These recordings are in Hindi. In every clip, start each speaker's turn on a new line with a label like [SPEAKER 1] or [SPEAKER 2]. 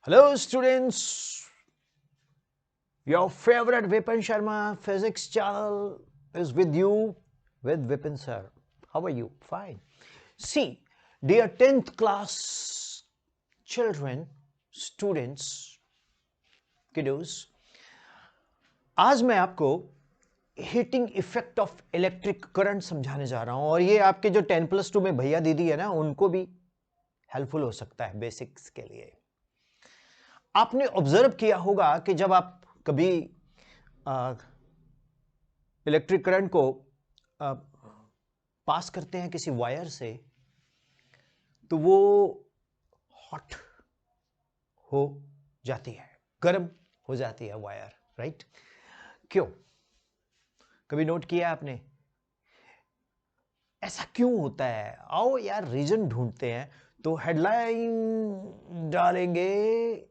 [SPEAKER 1] Hello, students. Your favorite Vipin Sharma physics channel is with you with Vipin sir. How are you? Fine. See, dear 10th class children, students, kiddos, आज मैं आपको heating effect of electric current समझाने जा रहा हूं और ये आपके जो 10+2 में भैया दीदी है ना उनको भी हेल्पफुल हो सकता है बेसिक्स के लिए। आपने ऑब्जर्व किया होगा कि जब आप कभी इलेक्ट्रिक करंट को पास करते हैं किसी वायर से तो वो हॉट हो जाती है, गर्म हो जाती है वायर, राइट? क्यों? कभी नोट किया आपने? ऐसा क्यों होता है? आओ यार रीजन ढूंढते हैं। तो हेडलाइन डालेंगे,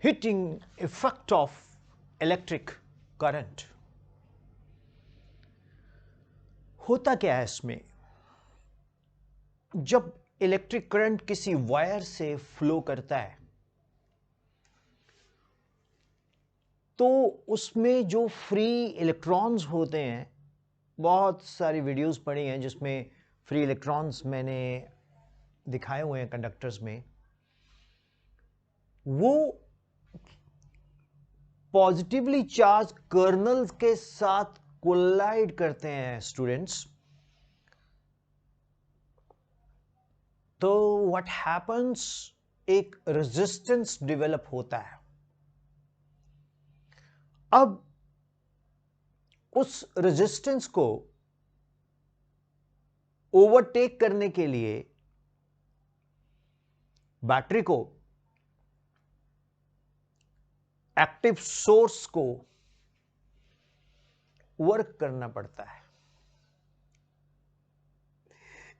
[SPEAKER 1] heating effect of electric current. होता क्या है इसमें? जब इलेक्ट्रिक करंट किसी वायर से फ्लो करता है तो उसमें जो फ्री इलेक्ट्रॉन्स होते हैं, बहुत सारी वीडियोस पड़ी हैं जिसमें फ्री इलेक्ट्रॉन्स मैंने दिखाए हुए हैं कंडक्टर्स में, वो पॉजिटिवली चार्ज कर्नल्स के साथ कोलाइड करते हैं स्टूडेंट्स। तो व्हाट हैपन्स, एक रेजिस्टेंस डेवलप होता है। अब उस रेजिस्टेंस को ओवरटेक करने के लिए बैटरी को, एक्टिव सोर्स को वर्क करना पड़ता है।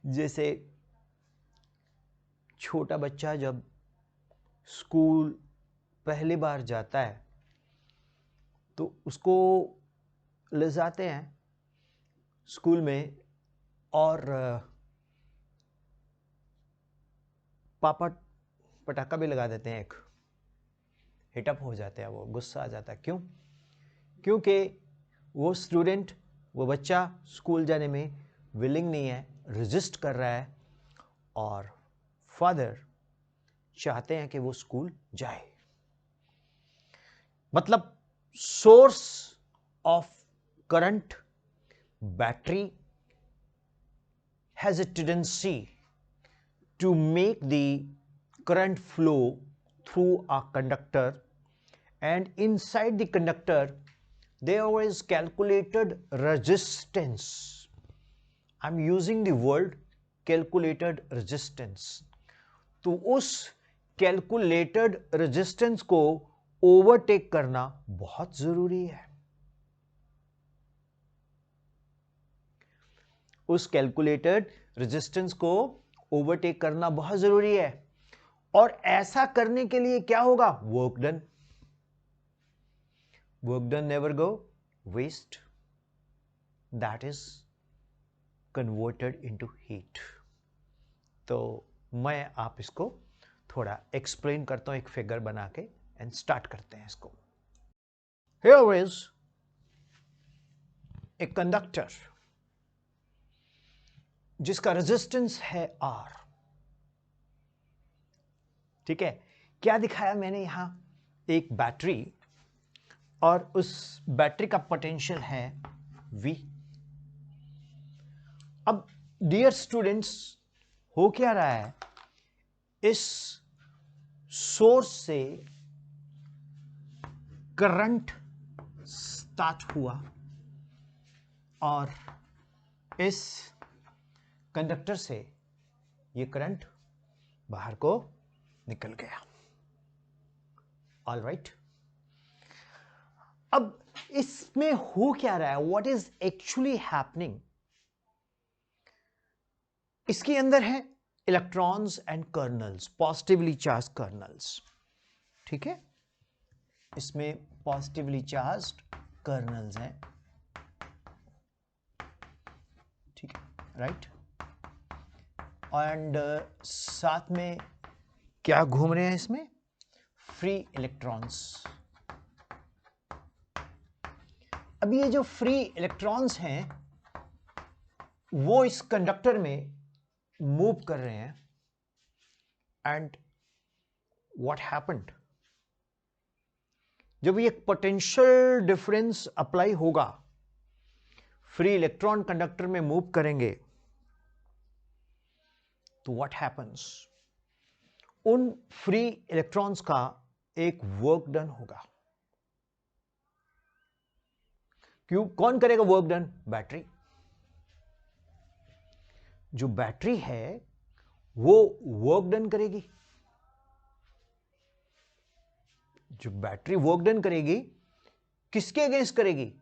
[SPEAKER 1] जैसे छोटा बच्चा जब स्कूल पहली बार जाता है तो उसको ले जाते हैं स्कूल में और पापा पटाखा भी लगा देते हैं, एक हिटअप हो जाते हैं, वो गुस्सा आ जाता है। क्यों? क्योंकि वो स्टूडेंट, वो बच्चा स्कूल जाने में विलिंग नहीं है, रेजिस्ट कर रहा है और फादर चाहते हैं कि वो स्कूल जाए। मतलब source of current, battery, has a tendency to make the current flow through a conductor, and inside the conductor there is calculated resistance. I'm using the word calculated resistance. तो उस calculated resistance को ओवरटेक करना बहुत जरूरी है। उस कैलकुलेटेड रेजिस्टेंस को ओवरटेक करना बहुत जरूरी है और ऐसा करने के लिए क्या होगा? Work done. Work done never go waste, that is converted into heat. तो मैं आप इसको थोड़ा एक्सप्लेन करता हूं एक फिगर बना के, एंड स्टार्ट करते हैं इसको। हियर इज ए कंडक्टर जिसका रेजिस्टेंस है R। ठीक है, क्या दिखाया मैंने यहां? एक बैटरी, और उस बैटरी का पोटेंशियल है V। अब डियर स्टूडेंट्स, हो क्या रहा है? इस सोर्स से करंट स्टार्ट हुआ और इस कंडक्टर से ये करंट बाहर को निकल गया। All right. अब इसमें हो क्या रहा है? What is actually happening? इसके अंदर है electrons and colonel's, positively charge kernels. ठीक है, इसमें पॉजिटिवली चार्ज्ड कर्नल्स हैं। ठीक है, राइट। एंड साथ में क्या घूम रहे हैं इसमें? Free electrons. अब ये जो फ्री इलेक्ट्रॉन्स हैं वो इस कंडक्टर में मूव कर रहे हैं एंड व्हाट हैपेंड, जब ये पोटेंशियल डिफरेंस अप्लाई होगा, फ्री इलेक्ट्रॉन कंडक्टर में मूव करेंगे, तो व्हाट हैपेंस, उन फ्री इलेक्ट्रॉन्स का एक वर्क डन होगा। क्यों? कौन करेगा वर्क डन? बैटरी। जो बैटरी है वो वर्क डन करेगी। जो बैटरी वर्क डन करेगी किसके अगेंस्ट करेगी?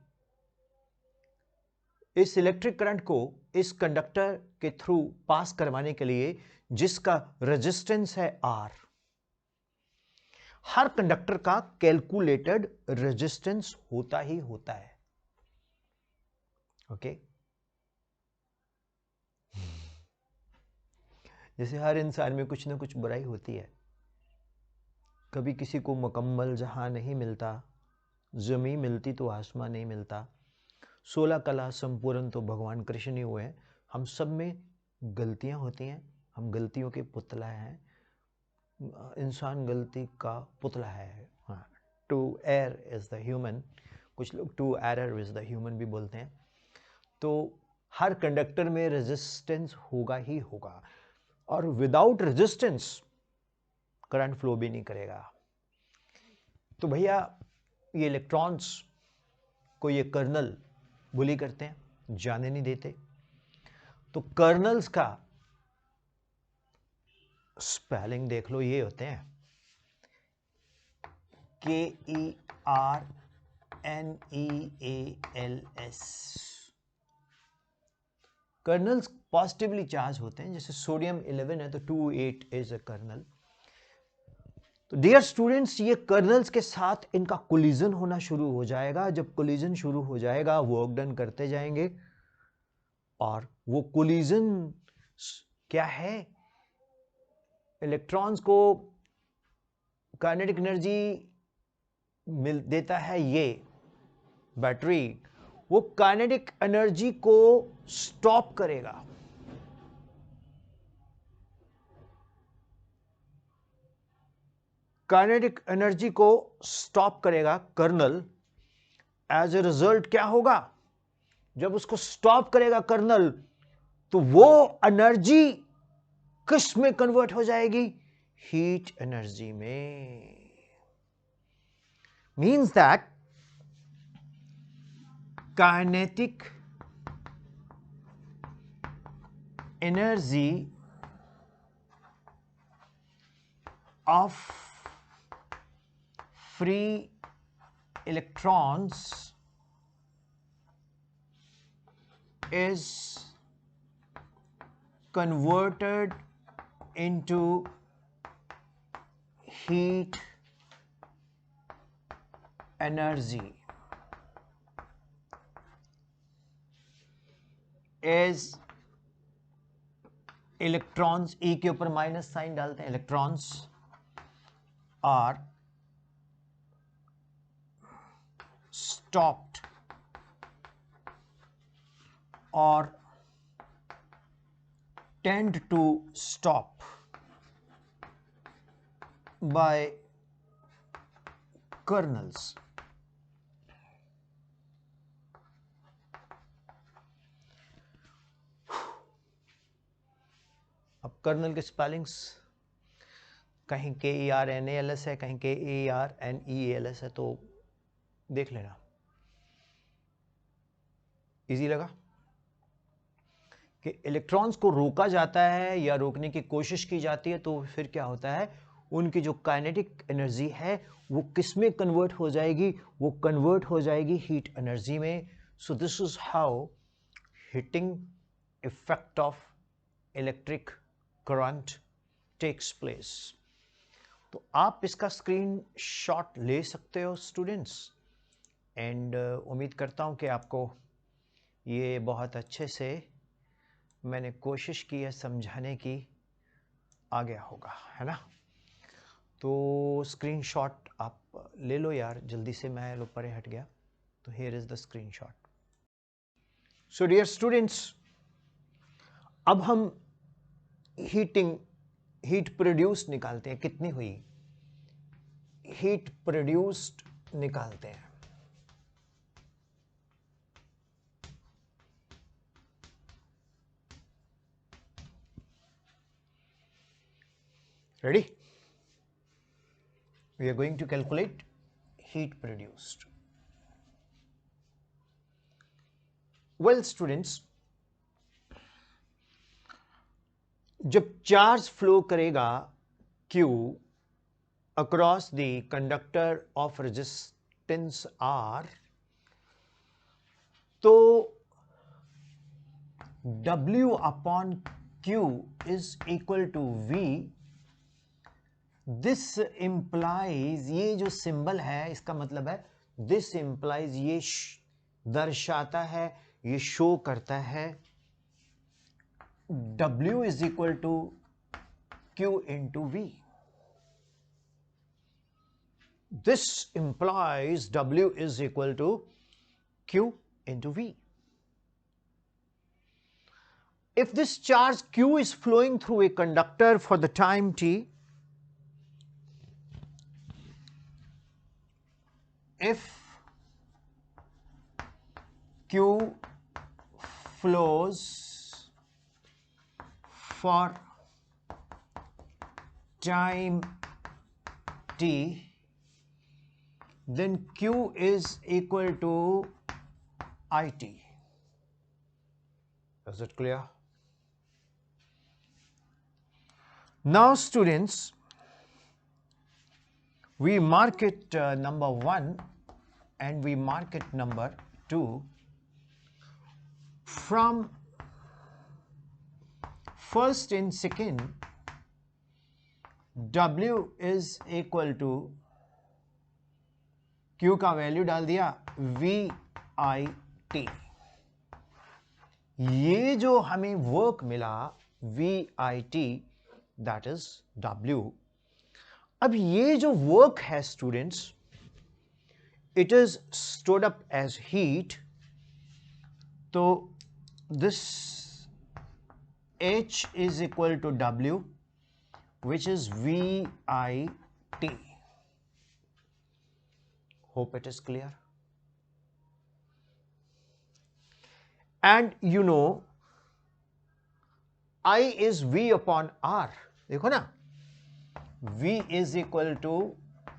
[SPEAKER 1] इस इलेक्ट्रिक करंट को इस कंडक्टर के थ्रू पास करवाने के लिए जिसका रेजिस्टेंस है R। हर कंडक्टर का कैलकुलेटेड रेजिस्टेंस होता ही होता है। ओके जैसे हर इंसान में कुछ ना कुछ बुराई होती है, कभी किसी को मुकम्मल जहां नहीं मिलता, जमी मिलती तो आसमां नहीं मिलता, 16 कला संपूर्ण तो भगवान कृष्ण ही हुए हैं। हम सब में गलतियां होती हैं, हम गलतियों के पुतला हैं, इंसान गलती का पुतला है। हाँ, to err is the human, कुछ लोग to error is the human भी बोलते हैं। तो हर कंडक्टर में रेजिस्टेंस होगा ही होगा, और विदाउट रेजिस्टेंस करंट फ्लो भी नहीं करेगा। तो भैया ये इलेक्ट्रॉन्स को ये कर्नल बुली करते हैं, जाने नहीं देते। तो कर्नल्स का स्पेलिंग देख लो, ये होते हैं KERNEALS। कर्नल्स पॉजिटिवली चार्ज होते हैं, जैसे सोडियम 11 है तो 28 इज अ कर्नल। तो डियर स्टूडेंट्स, ये कर्नल्स के साथ इनका कोलिजन होना शुरू हो जाएगा। जब कोलिजन शुरू हो जाएगा वर्क डन करते जाएंगे, और वो कोलिजन क्या है? इलेक्ट्रॉन्स को काइनेटिक एनर्जी मिल देता है ये बैटरी, वो काइनेटिक एनर्जी को स्टॉप करेगा। काइनेटिक एनर्जी को स्टॉप करेगा कर्नल। एज ए रिजल्ट क्या होगा? जब उसको स्टॉप करेगा कर्नल, तो वो एनर्जी किस में कन्वर्ट हो जाएगी? हीट एनर्जी में। Means that kinetic energy of free electrons is converted into heat energy as electrons, e के ऊपर माइनस साइन डालते हैं, electrons are stopped or tend to stop by kernels. अब कर्नल के स्पेलिंग्स कहीं KERNALS है, कहीं KERNEALS है, तो देख लेना। इजी लगा कि इलेक्ट्रॉन्स को रोका जाता है या रोकने की कोशिश की जाती है, तो फिर क्या होता है? उनकी जो काइनेटिक एनर्जी है वो किस में कन्वर्ट हो जाएगी? वो कन्वर्ट हो जाएगी हीट एनर्जी में। So this is how heating effect of electric current takes place. तो आप इसका स्क्रीन शॉट ले सकते हो स्टूडेंट्स, एंड उम्मीद करता हूं कि आपको ये बहुत अच्छे से मैंने कोशिश की है समझाने की, आ गया होगा, है ना। तो स्क्रीनशॉट आप ले लो यार जल्दी से, मैं ऊपर हट गया। तो here is the screenshot. So dear students, अब हम हीट प्रोड्यूस निकालते हैं। कितनी हुई हीट प्रोड्यूस्ड निकालते हैं। Ready? We are going to calculate heat produced. Well, students, जब चार्ज फ्लो करेगा Q across the conductor of resistance R, तो W upon Q is equal to V. This implies, ये जो सिंबल है इसका मतलब है दिस इंप्लाइज, ये दर्शाता है, ये शो करता है W is equal to Q into V. This implies W is equal to Q into V. If this charge Q is flowing through a conductor for the time t, if Q flows for time t, then Q is equal to IT. Is it clear? Now students, we mark it number 1 and we mark it number 2. From first and second, W is equal to Q का वैल्यू डाल दिया VIT. ये जो हमें वर्क मिला VIT, that is W. अब ये जो वर्क है students, it is stored up as heat. तो this H is equal to W, which is VIT. Hope it is clear. And you know, I is V upon R. देखो ना, V is equal to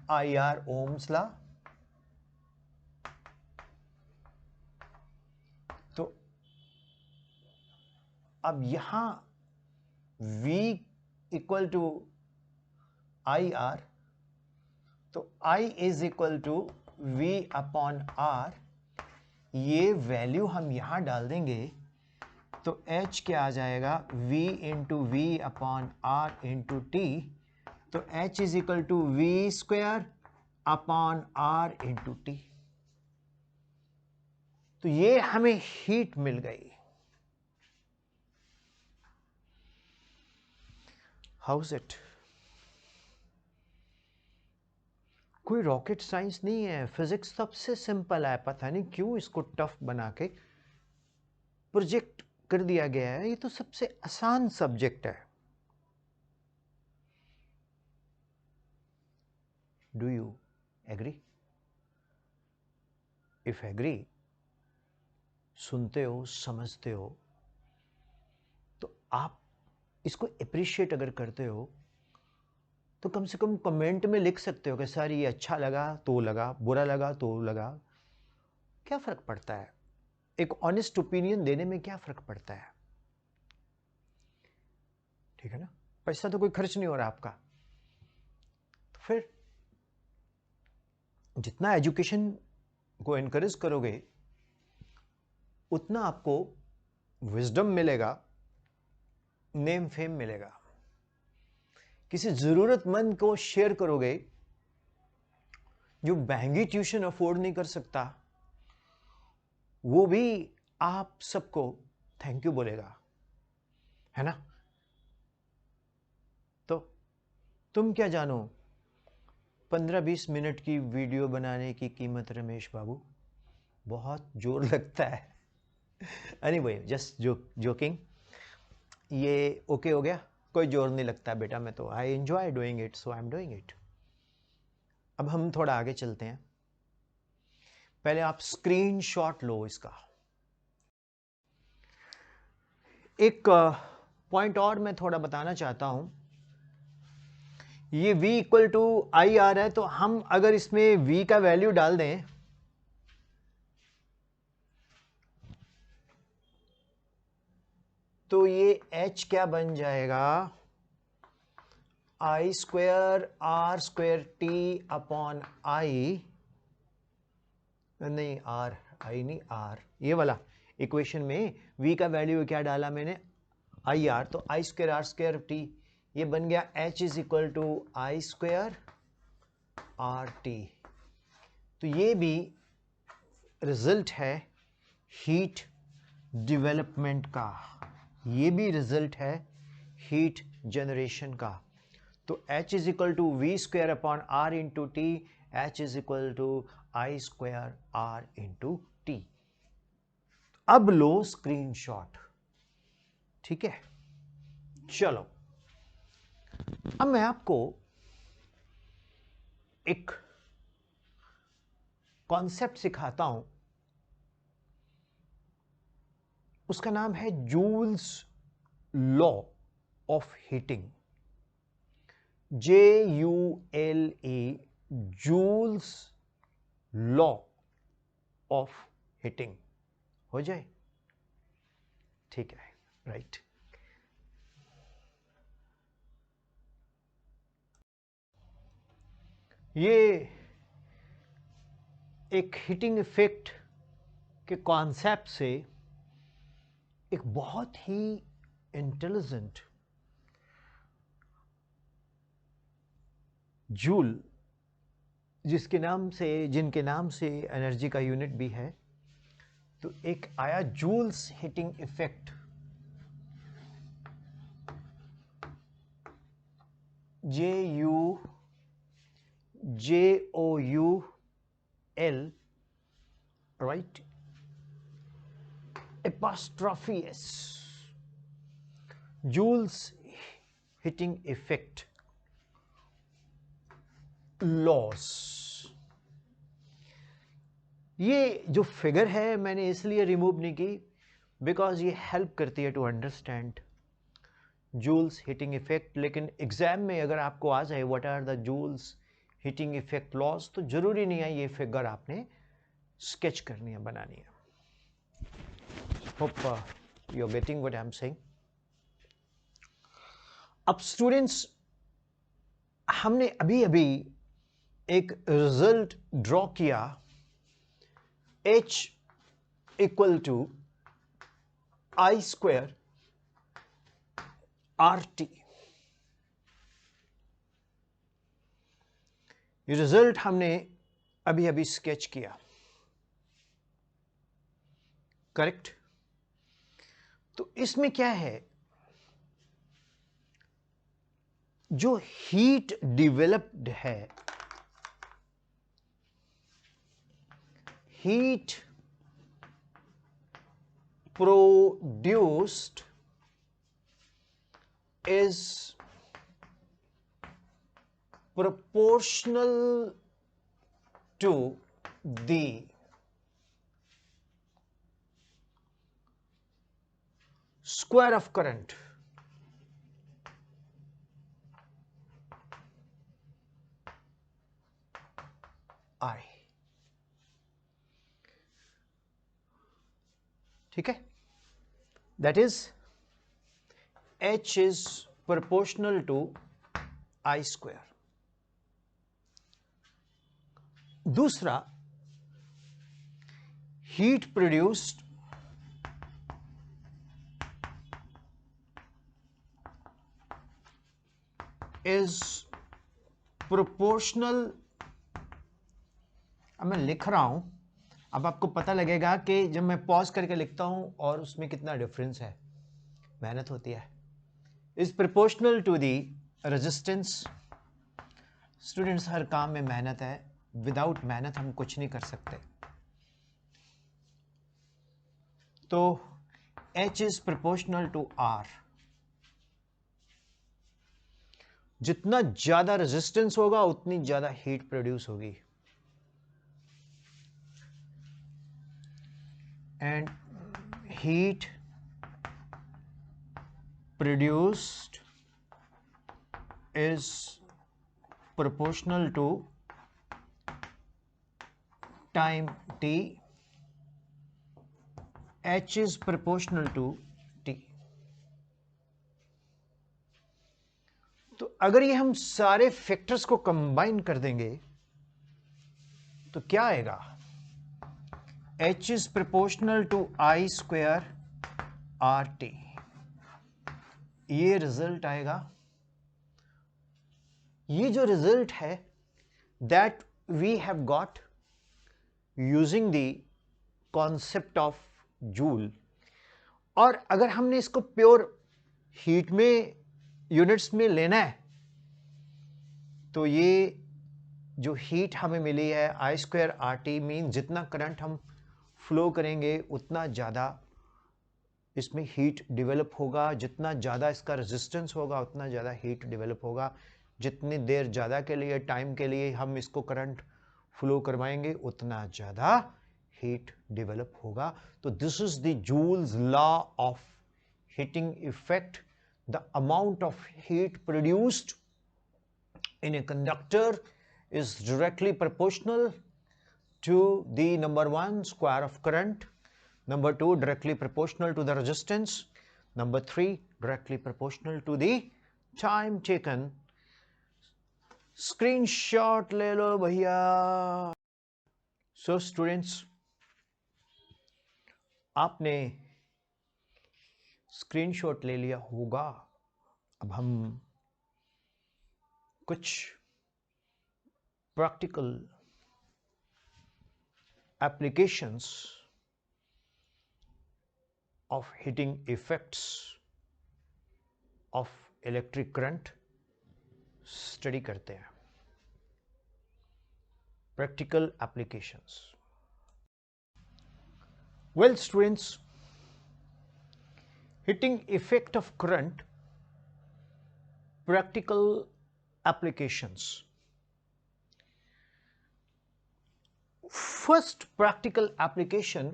[SPEAKER 1] IR Ohm's law. तो अब यहां V इक्वल टू IR, तो I is equal to V upon R. ये वैल्यू हम यहां डाल देंगे तो H क्या आ जाएगा, V into V upon R into T. तो H is equal to V square upon R into T. तो ये हमें हीट मिल गई. How is it? कोई रॉकेट साइंस नहीं है, फिजिक्स सबसे सिंपल है. पता नहीं क्यों इसको टफ बना के प्रोजेक्ट कर दिया गया है. ये तो सबसे आसान सब्जेक्ट है. Do you agree? If agree, सुनते हो, समझते हो, तो आप इसको अप्रिशिएट अगर करते हो तो कम से कम कमेंट में लिख सकते हो कि सर ये अच्छा लगा तो लगा, बुरा लगा तो लगा. क्या फर्क पड़ता है? एक ऑनेस्ट ओपिनियन देने में क्या फर्क पड़ता है? ठीक है ना. पैसा तो कोई खर्च नहीं हो रहा आपका. तो फिर जितना एजुकेशन को एनकरेज करोगे उतना आपको विजडम मिलेगा, नेम फेम मिलेगा. किसी जरूरतमंद को शेयर करोगे जो महंगी ट्यूशन अफोर्ड नहीं कर सकता, वो भी आप सबको थैंक यू बोलेगा. है ना? तो तुम क्या जानो 15-20 मिनट की वीडियो बनाने की कीमत रमेश बाबू, बहुत जोर लगता है। Anyway, just joking. ये ओके हो गया? कोई जोर नहीं लगता बेटा, मैं तो I enjoy doing it, so I am doing it. अब हम थोड़ा आगे चलते हैं। पहले आप स्क्रीनशॉट लो इसका। एक पॉइंट और मैं थोड़ा बताना चाहता हूं। ये v इक्वल टू आई आ रहा है, तो हम अगर इसमें v का वैल्यू डाल दें तो ये h क्या बन जाएगा? I square R square T upon I, नहीं आर, आई नहीं आर, ये वाला इक्वेशन में v का वैल्यू क्या डाला मैंने? आई आर, तो I square R square T, ये बन गया h is equal to I square R T. तो ये भी रिजल्ट है हीट डेवलपमेंट का, ये भी रिजल्ट है हीट जनरेशन का। तो h is equal to V square upon R into T, h is equal to I square R into T. अब लो स्क्रीनशॉट, ठीक है? चलो, अब मैं आपको एक कॉन्सेप्ट सिखाता हूं, उसका नाम है joules law of heating, JULE, joules law of heating. हो जाए? ठीक है, राइट। ये एक हीटिंग इफेक्ट के कॉन्सेप्ट से एक बहुत ही इंटेलिजेंट जूल, जिनके नाम से एनर्जी का यूनिट भी है, तो एक आया Joule's heating effect, JOUL, right, apostrophe s, Joule's heating effect loss. ये जो फिगर है मैंने इसलिए रिमूव नहीं की बिकॉज ये हेल्प करती है to understand Joule's heating effect. लेकिन एग्जाम में अगर आपको आ जाए what are the Joule's heating effect laws, तो जरूरी नहीं है ये फिगर आपने स्केच करनी है, बनानी है। Hope you are getting what I am saying. अब स्टूडेंट्स, हमने अभी अभी एक रिजल्ट ड्रॉ किया, H equal to I square RT। ये रिजल्ट हमने अभी अभी स्केच किया, करेक्ट? तो इसमें क्या है, जो हीट डेवलप्ड है, heat produced is proportional to the square of current, I, ठीक है? That is H is proportional to I square. दूसरा, heat produced is proportional, अब मैं लिख रहा हूं, अब आपको पता लगेगा कि जब मैं पॉज करके लिखता हूं और उसमें कितना डिफरेंस है, मेहनत होती है। is proportional to the resistance. Students, हर काम में मेहनत है, विदाउट मेहनत हम कुछ नहीं कर सकते. तो H is proportional to R. जितना ज्यादा रेजिस्टेंस होगा उतनी ज्यादा हीट प्रोड्यूस होगी. And heat produced is proportional to time t. H is proportional to T. तो अगर ये हम सारे फैक्टर्स को कंबाइन कर देंगे तो क्या आएगा? H is proportional to I square RT. ये रिजल्ट आएगा. ये जो रिजल्ट है that we have got using the concept of Joule. और अगर हमने इसको प्योर हीट में यूनिट्स में लेना है तो ये जो हीट हमें मिली है आई स्क्वायर आर टी मीन जितना करंट हम फ्लो करेंगे उतना ज़्यादा इसमें हीट डेवलप होगा. जितना ज़्यादा इसका रेजिस्टेंस होगा उतना ज़्यादा हीट डेवलप होगा. जितनी देर ज़्यादा के लिए टाइम के लिए हम इसको करंट फ्लो करवाएंगे उतना ज़्यादा हीट डेवलप होगा. तो this is the joules law of heating effect. The amount of heat produced in a conductor is directly proportional to the number 1 square of current, number 2 directly proportional to the resistance, number 3 directly proportional to the time taken. Screenshot ले लो भैया. So students, आपने स्क्रीनशॉट ले लिया होगा. अब हम कुछ practical applications of heating effects of electric current study करते हैं. Practical applications. Well students, heating effect of current, practical applications. First practical application,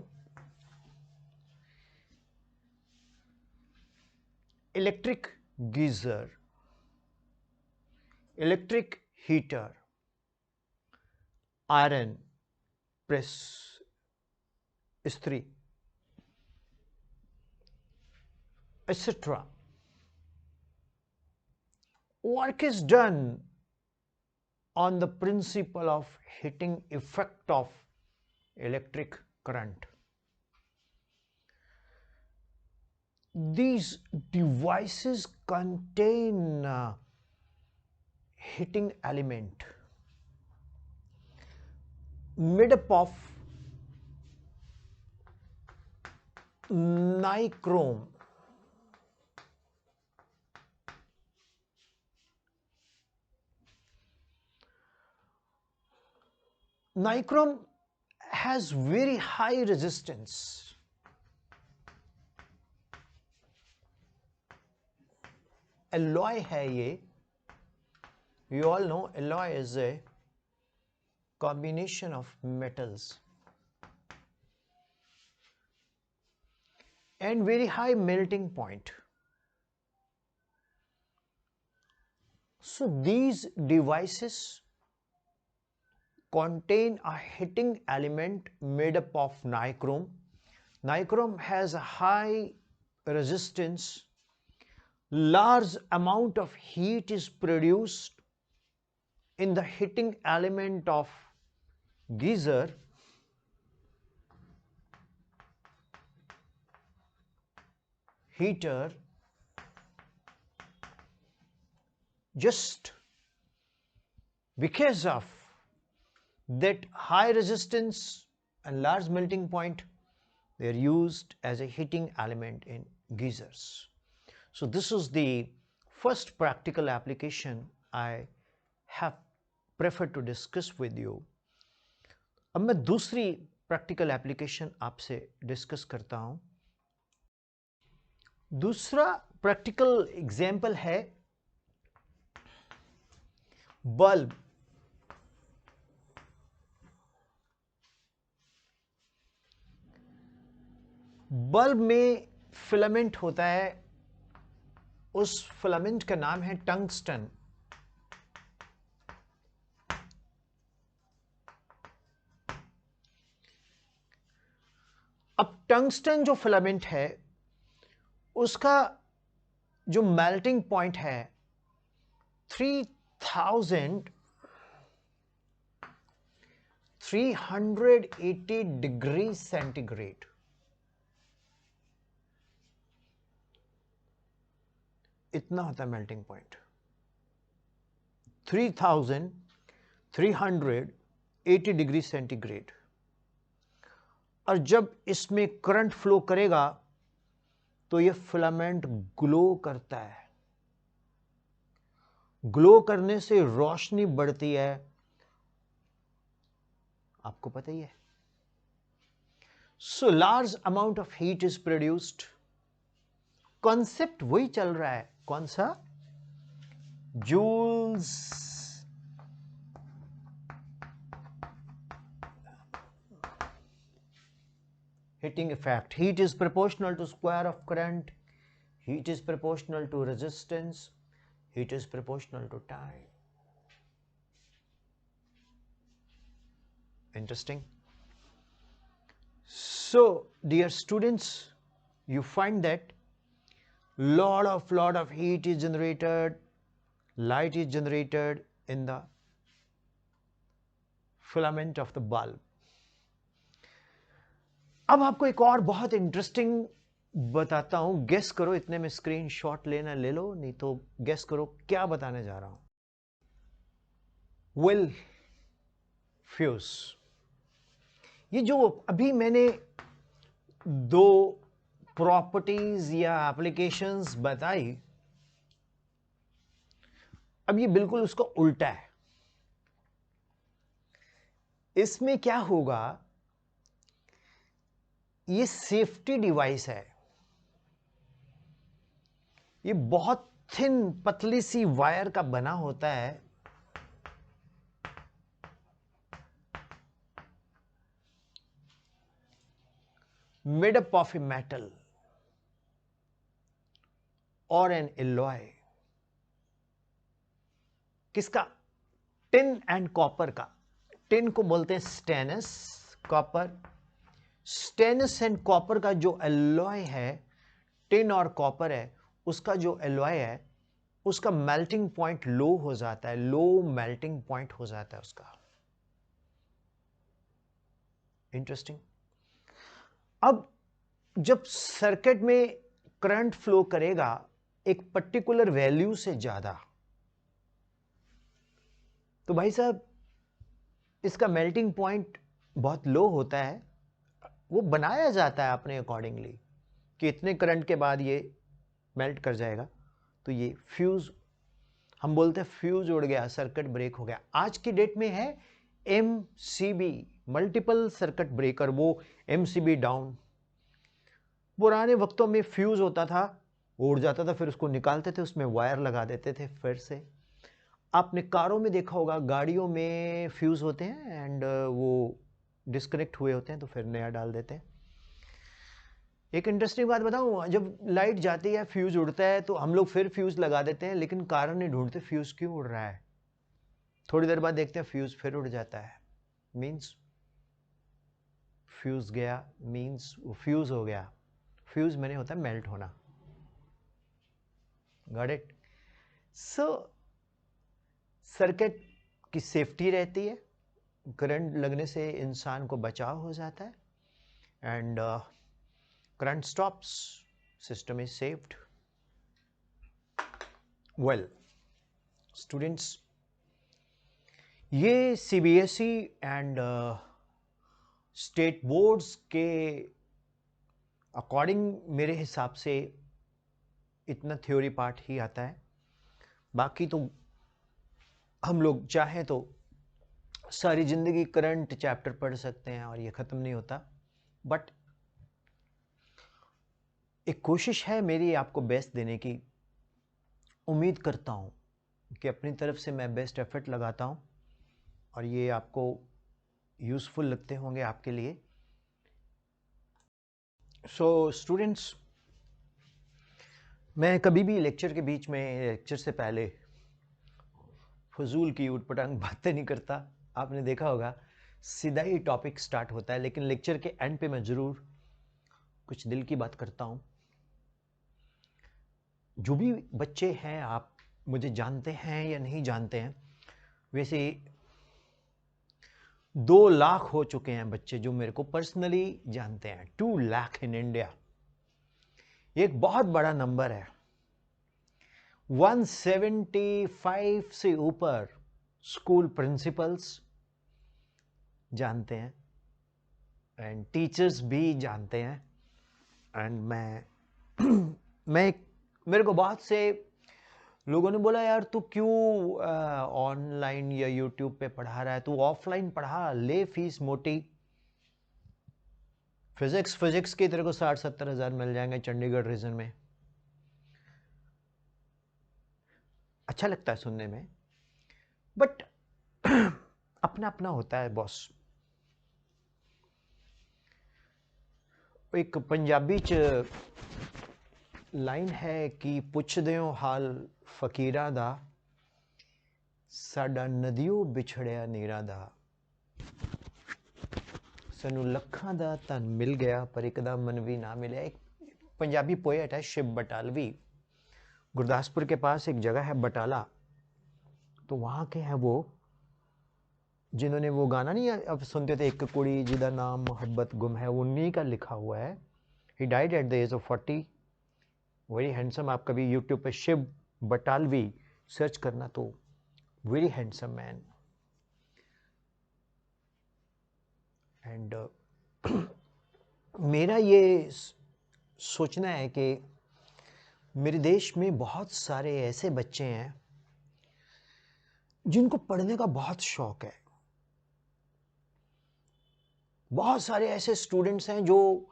[SPEAKER 1] electric geyser, electric heater, iron press, istri, etc. Work is done on the principle of heating effect of electric current. These devices contain heating element made up of nichrome, nichrome has very high resistance. Alloy है ये. You all know alloy is a combination of metals and very high melting point. So these devices contain a heating element made up of nichrome. Nichrome has a high resistance. Large amount of heat is produced in the heating element of geyser. Heater just because of that high resistance and large melting point, they are used as a heating element in geysers. So this is the first practical application I have preferred to discuss with you. अब मैं दूसरी प्रैक्टिकल एप्लीकेशन आपसे डिस्कस करता हूं. दूसरा प्रैक्टिकल एग्जाम्पल है बल्ब. बल्ब में फिलामेंट होता है, उस फिलामेंट का नाम है टंगस्टन. अब टंगस्टन जो फिलामेंट है उसका जो मेल्टिंग पॉइंट है 3,380 डिग्री सेंटीग्रेड. इतना होता है मेल्टिंग पॉइंट, 3,380 डिग्री सेंटीग्रेड. और जब इसमें करंट फ्लो करेगा तो यह फिलामेंट ग्लो करता है. ग्लो करने से रोशनी बढ़ती है, आपको पता ही है. So large amount of heat is produced. Concept वही चल रहा है, कौन सा? Joule's heating effect. Heat is proportional to square of current. Heat is proportional to resistance. Heat is proportional to time. Interesting. So, dear students, you find that lot of heat is generated, light is generated in the filament of the bulb. अब आपको एक और बहुत इंटरेस्टिंग बताता हूं. गेस करो, इतने में स्क्रीनशॉट लेना ले लो, नहीं तो गेस करो क्या बताने जा रहा हूं. Well, fuse. ये जो अभी मैंने दो प्रॉपर्टीज या एप्लीकेशंस बताई, अब ये बिल्कुल उसका उल्टा है. इसमें क्या होगा, ये सेफ्टी डिवाइस है. ये बहुत थिन पतली सी वायर का बना होता है. Made up of a metal और एन एलॉय. किसका? टिन एंड कॉपर का. टिन को बोलते हैं stannous, copper. Stannous and copper का जो एलॉय है, टिन और कॉपर है, उसका जो एलॉय है उसका मेल्टिंग पॉइंट लो हो जाता है, लो मेल्टिंग पॉइंट हो जाता है उसका. इंटरेस्टिंग. अब जब सर्किट में करंट फ्लो करेगा एक पर्टिकुलर वैल्यू से ज्यादा, तो भाई साहब इसका मेल्टिंग पॉइंट बहुत लो होता है. वो बनाया जाता है अपने अकॉर्डिंगली कि इतने करंट के बाद ये मेल्ट कर जाएगा. तो ये फ्यूज, हम बोलते हैं फ्यूज उड़ गया, सर्किट ब्रेक हो गया. आज की डेट में है MCB, मल्टीपल सर्किट ब्रेकर. वो MCB डाउन. पुराने वक्तों में फ्यूज होता था, उड़ जाता था, फिर उसको निकालते थे, उसमें वायर लगा देते थे फिर से. आपने कारों में देखा होगा, गाड़ियों में फ्यूज होते हैं एंड वो डिस्कनेक्ट हुए होते हैं तो फिर नया डाल देते हैं. एक इंटरेस्टिंग बात बताऊं, जब लाइट जाती है फ्यूज उड़ता है तो हम लोग फिर फ्यूज लगा देते हैं, लेकिन कारण नहीं ढूंढते फ्यूज क्यों उड़ रहा है. थोड़ी देर बाद देखते हैं फ्यूज फिर उड़ जाता है. मींस फ्यूज गया, मींस वो फ्यूज हो गया. फ्यूज मैंने होता है मेल्ट होना. Got it. सो सर्किट की सेफ्टी रहती है, करंट लगने से इंसान को बचाव हो जाता है and current stops, system is saved. Well students, ये CBSE एंड स्टेट बोर्ड्स के अकॉर्डिंग मेरे हिसाब से इतना थ्योरी पार्ट ही आता है. बाकी तो हम लोग चाहें तो सारी ज़िंदगी करंट चैप्टर पढ़ सकते हैं और ये ख़त्म नहीं होता, बट एक कोशिश है मेरी आपको बेस्ट देने की। उम्मीद करता हूँ कि अपनी तरफ से मैं बेस्ट एफर्ट लगाता हूँ और ये आपको यूज़फुल लगते होंगे आपके लिए। सो स्टूडेंट्स, मैं कभी भी लेक्चर के बीच में, लेक्चर से पहले फजूल की उटपटांग बातें नहीं करता। आपने देखा होगा सीधा ही टॉपिक स्टार्ट होता है, लेकिन लेक्चर के एंड पे मैं ज़रूर कुछ दिल की बात करता हूँ। जो भी बच्चे हैं, आप मुझे जानते हैं या नहीं जानते हैं, वैसे 2 लाख हो चुके हैं बच्चे जो मेरे को पर्सनली जानते हैं। 2 लाख इन इंडिया, ये एक बहुत बड़ा नंबर है। 175 से ऊपर स्कूल प्रिंसिपल्स जानते हैं एंड टीचर्स भी जानते हैं। एंड मेरे को बहुत से लोगों ने बोला, यार तू क्यों ऑनलाइन या यूट्यूब पे पढ़ा रहा है, तू ऑफलाइन पढ़ा, ले फीस मोटी। फिजिक्स के तेरे को 60-70 हज़ार मिल जाएंगे चंडीगढ़ रीजन में। अच्छा लगता है सुनने में, बट अपना अपना होता है बॉस। एक पंजाबी च लाइन है कि पुछ दियो हाल फकीरां दा, साडा नदियों बिछड़िया नीरां दा, सानू लखां दा धन मिल गया पर एक दा मन भी ना मिले। एक पंजाबी पोएट है शिव बटालवी, गुरदासपुर के पास एक जगह है बटाला, तो वहाँ के हैं वो जिन्होंने वो गाना नहीं अब सुनते थे, एक कुड़ी जिदा नाम मोहब्बत गुम है, उन्हीं का लिखा हुआ है। He died at the age of 40, very handsome. आप कभी यूट्यूब पे शिव बटालवी सर्च करना तो वेरी हैंडसम मैन। एंड मेरा ये सोचना है कि मेरे देश में बहुत सारे ऐसे बच्चे हैं जिनको पढ़ने का बहुत शौक है। बहुत सारे ऐसे स्टूडेंट्स हैं जो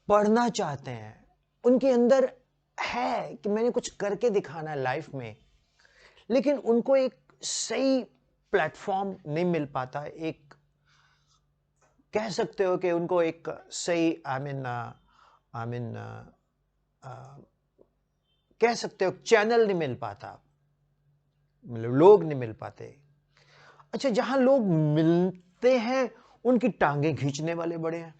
[SPEAKER 1] पढ़ना चाहते हैं, उनके अंदर है कि मैंने कुछ करके दिखाना है लाइफ में, लेकिन उनको एक सही प्लेटफॉर्म नहीं मिल पाता। एक कह सकते हो कि उनको एक सही कह सकते हो चैनल नहीं मिल पाता, मतलब लोग नहीं मिल पाते। अच्छा, जहां लोग मिलते हैं उनकी टांगे खींचने वाले बड़े हैं।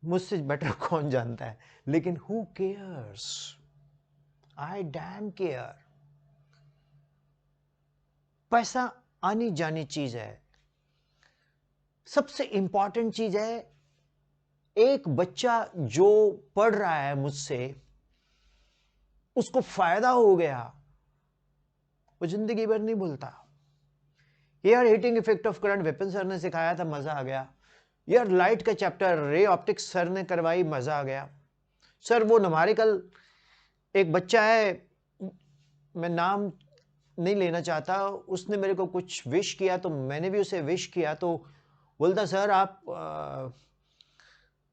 [SPEAKER 1] मुझसे बेटर कौन जानता है, लेकिन who cares, I dam care. पैसा आनी जानी चीज है, सबसे इंपॉर्टेंट चीज है। एक बच्चा जो पढ़ रहा है मुझसे, उसको फायदा हो गया, वो जिंदगी भर नहीं भूलता। यार heating effect of current Vipin sir ने सिखाया था, मजा आ गया। यार लाइट का चैप्टर रे ऑप्टिक्स सर ने करवाई, मजा आ गया। सर वो न्यूमेरिकल, एक बच्चा है, मैं नाम नहीं लेना चाहता, उसने मेरे को कुछ विश किया तो मैंने भी उसे विश किया, तो बोलता सर आप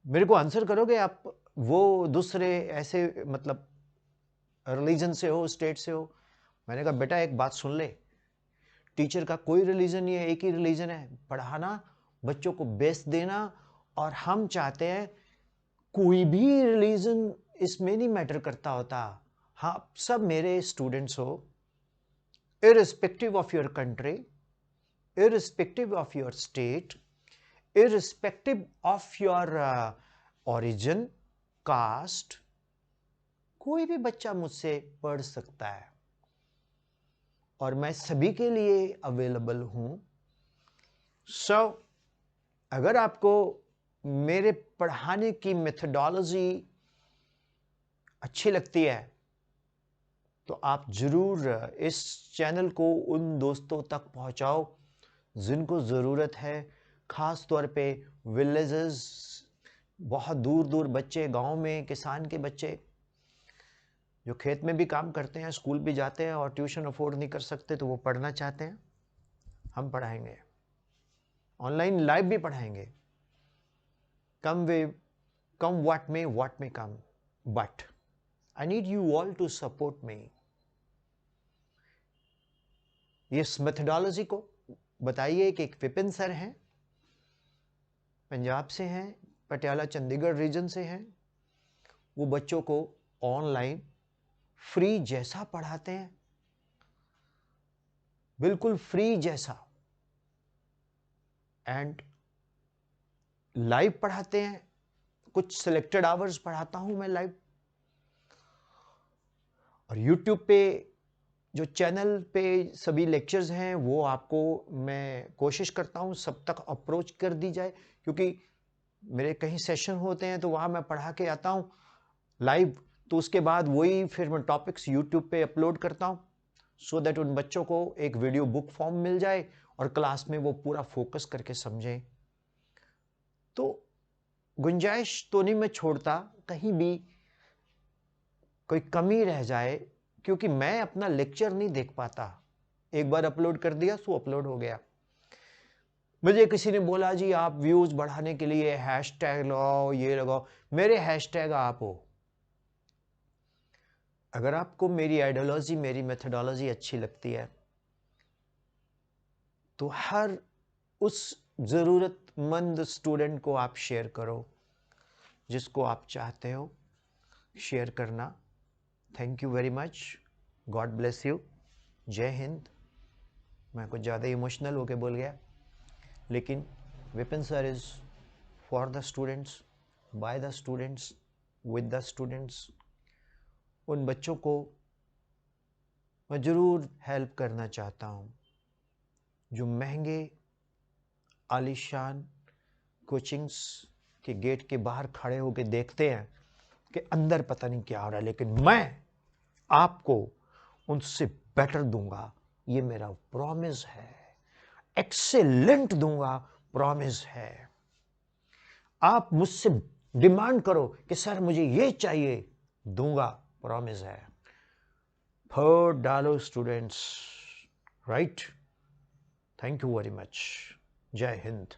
[SPEAKER 1] मेरे को आंसर करोगे, आप वो दूसरे ऐसे मतलब रिलीजन से हो, स्टेट से हो। मैंने कहा बेटा एक बात सुन ले, टीचर का कोई रिलीजन नहीं है, एक ही रिलीजन है, पढ़ाना, बच्चों को बेस्ट देना। और हम चाहते हैं कोई भी रिलीजन इसमें नहीं मैटर करता होता। हाँ, सब मेरे स्टूडेंट्स हो, irrespective of your country, irrespective of your state, irrespective of your origin, caste, कोई भी बच्चा मुझसे पढ़ सकता है और मैं सभी के लिए अवेलेबल हूं। सो अगर आपको मेरे पढ़ाने की मेथोडोलॉजी अच्छी लगती है तो आप जरूर इस चैनल को उन दोस्तों तक पहुंचाओ जिनको ज़रूरत है, ख़ास तौर पे विलेजेस, बहुत दूर दूर बच्चे, गांव में किसान के बच्चे। जो खेत में भी काम करते हैं, स्कूल भी जाते हैं और ट्यूशन अफोर्ड नहीं कर सकते तो वो पढ़ना चाहते हैं, हम पढ़ाएंगे, ऑनलाइन लाइव भी पढ़ाएंगे। come what may come, but I need you all to support me। इस मेथोडोलॉजी को बताइए कि एक विपिन सर हैं, पंजाब से हैं, पटियाला चंडीगढ़ रीजन से हैं, वो बच्चों को ऑनलाइन फ्री जैसा पढ़ाते हैं, बिल्कुल फ्री जैसा, एंड लाइव पढ़ाते हैं। कुछ सिलेक्टेड आवर्स पढ़ाता हूं मैं लाइव, और यूट्यूब पे जो चैनल पे सभी लेक्चर्स हैं वो आपको मैं कोशिश करता हूं सब तक अप्रोच कर दी जाए, क्योंकि मेरे कहीं सेशन होते हैं तो वहां मैं पढ़ा के आता हूं लाइव, तो उसके बाद वही फिर मैं टॉपिक्स यूट्यूब पे अपलोड करता हूं, सो दैट उन बच्चों को एक वीडियो बुक फॉर्म मिल जाए और क्लास में वो पूरा फोकस करके समझें। तो गुंजाइश तो नहीं मैं छोड़ता कहीं भी कोई कमी रह जाए, क्योंकि मैं अपना लेक्चर नहीं देख पाता, एक बार अपलोड कर दिया सो अपलोड हो गया। मुझे किसी ने बोला जी आप व्यूज बढ़ाने के लिए हैशटैग लगाओ, ये लगाओ, मेरे हैशटैग आप हो। अगर आपको मेरी आइडियोलॉजी, मेरी मेथोडोलॉजी अच्छी लगती है तो हर उस जरूरतमंद स्टूडेंट को आप शेयर करो जिसको आप चाहते हो शेयर करना। Thank you very much, God bless you, जय हिंद। मैं कुछ ज़्यादा इमोशनल होके बोल गया, लेकिन Vipin sir is for the students, by the students, with the students. उन बच्चों को मैं ज़रूर हेल्प करना चाहता हूँ जो महंगे आलीशान कोचिंग्स के गेट के बाहर खड़े होकर देखते हैं कि अंदर पता नहीं क्या हो रहा है, लेकिन मैं आपको उनसे बेटर दूंगा, ये मेरा प्रॉमिस है, एक्सेलेंट दूंगा, प्रॉमिस है। आप मुझसे डिमांड करो कि सर मुझे ये चाहिए, दूंगा, प्रॉमिस है। $4 डालो students, right? Thank you very much, जय हिंद।